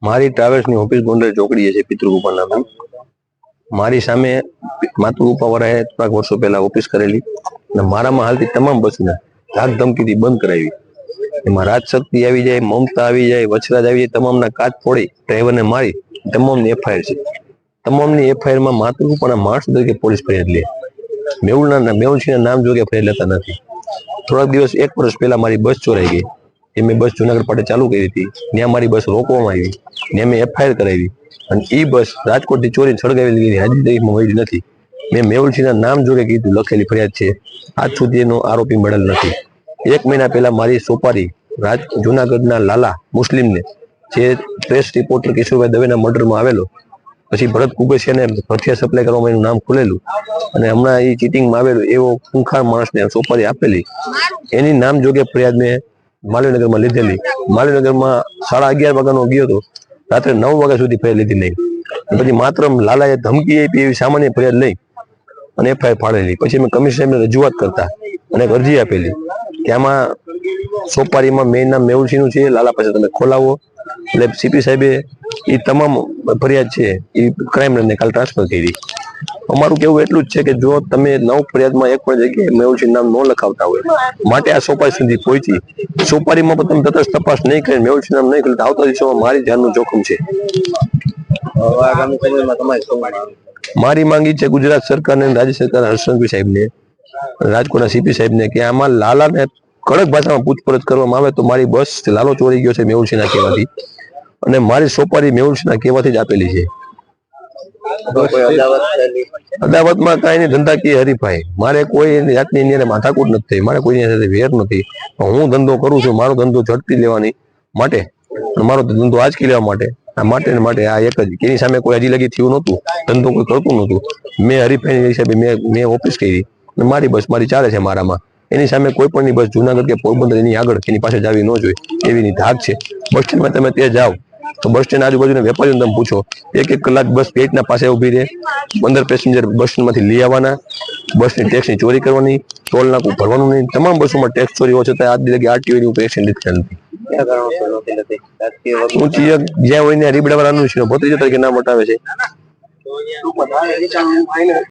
મારી ટ્રાવેલ્સની ઓફિસ ગોંડલ ચોકડીએ છે પિતૃગુપા નામે. મારી સામે માતૃગુપા વાળાએ થોડાક વર્ષો પહેલા ઓફિસ કરેલી અને મારામાં હાલતી તમામ બસને ધાક ધમકીથી બંધ કરાવી. એમાં રાજશક્તિ આવી જાય, મમતા આવી જાય, વછરાજ આવી જાય, તમામના કાચ ફોડી ડ્રાઈવરને મારી તમામની એફઆઈઆર છે. તમામની એફઆઈઆરમાં માતૃગુપાના માણસ તરીકે પોલીસ ફરિયાદ લે. મેહુલસિંહના નામ જોગે ફરિયાદ લેતા નથી. થોડાક દિવસ 1 વર્ષ પહેલા મારી બસ ચોરાઈ ગઈ. એ મેં બસ જુનાગઢ પાટે ચાલુ કરી હતી. ત્યાં મારી બસ રોકવામાં આવી. ત્યાં મેં એફઆઈઆર કરાવી અને એ બસ રાજકોટથી ચોરીને સળગાવી લીધી. આજની તારીખમાં મળી નથી. મેં મેહુલસિંહના નામ જોગે કીધું, લખેલી ફરિયાદ છે. આજ સુધી એનો આરોપી મળેલ નથી. 1 મહિના પહેલા મારી સોપારી જુનાગઢના લાલા મુસ્લિમને, જે પ્રેસ રિપોર્ટર કિશોરભાઈ દવેના મર્ડરમાં આવેલો, પછી ભરત કુગસિયાને ભઠિયા સપ્લાય કરવામાં એનું નામ ખુલેલું અને હમણાં એ ચીટિંગમાં આવેલું એવો ખૂંખાર માણસને સોપારી આપેલી, એની નામ જોગે ફરિયાદ મેં માલવીનગરમાં લીધેલી. માલવીનગરમાં 11:30 વાગ્યાનો ગયો હતો, રાત્રે 9 વાગ્યા સુધી ફરિયાદ લીધી નહીં. પછી માત્ર લાલાએ ધમકી આપી એવી સામાન્ય ફરિયાદ લઈ અને એફઆઈઆર ફાડેલી. પછી મેં કમિશનર સાહેબને રજૂઆત કરતા અને એક અરજી આપેલી કે આમાં સોપારીમાં મેઇન નામ મેહુલસિંહનું છે, લાલા પાસે તમે ખોલાવો. એટલે સીપી સાહેબે એ તમામ ફરિયાદ છે એ ક્રાઇમ બ્રાન્ચને કાલ ટ્રાન્સફર કરી. અમારું કેવું એટલું જ છે કે જો તમે 9 ફરિયાદમાં એક પણ જગ્યાએ મેહુલસિંહ નામ ન લખાવતા હોય, માટે આ સોપારી સુધી પહોંચી, સોપારીમાં પણ તમે તટસ્થ તપાસ નહીં કરી, મેહુલસિંહ નામ નહીં કરી, આવતા દિવસોમાં મારી જાનનું જોખમ છે. મારી માંગી છે ગુજરાત સરકારને, રાજ્ય સરકાર, હર્ષસંઘવી સાહેબને, રાજકોટના સીપી સાહેબને કે આમાં લાલાને કડક ભાષામાં પૂછપરછ કરવામાં આવે તો મારી બસ લાલો ચોરી ગયો છે મેહુલસિંહના કહેવાથી, અને મારી સોપારી મેહુલસિંહના કહેવાથી જ આપેલી છે. અદાવતમાં કાંઈ નહીં, ધંધાકીય હરીફાઈ. મારે કોઈ જાતની એની માથાકૂટ નથી થઈ, મારે કોઈની સાથે વેર નથી. હું ધંધો કરું છું, મારો ધંધો ઝડપી લેવાની માટે, મારો ધંધો આંચકી લેવા માટે આ એક જ, એની સામે કોઈ હજી લગી થયું નહોતું, ધંધો કોઈ કરતું નહોતું. મેં હરીફાઈની હિસાબે મેં ઓફિસ કરી, મારી બસ મારી ચાલે છે મારામાં. એની સામે કોઈ પણની બસ જુનાગઢ કે પોરબંદર એની આગળ એની પાસે જ આવી ન જોઈએ એવીની ધાક છે. બસ સ્ટેન્ડમાં તમે તે જાઓ તો બસ સ્ટેન્ડ આજુબાજુના વેપારીઓને તમે પૂછો, 1 કલાક બસ ગેટના પાસે ઉભી રહે, 15 પેસેન્જર બસ સ્ટેન્ડમાંથી લઈ આવવાના, બસની ટેક્સની ચોરી કરવાની, ટોલ નાકું ભરવાનું નહીં. તમામ બસોમાં ટેક્સ ચોરી હોય છતાં આજ લગી આરટીઓની ઉપર એક્શન લીધેલ નથી. ઊંચી જ્યાં હોય ને રીબડા વાળાનું ભત્રીજો તરીકે નામ વટાવે છે.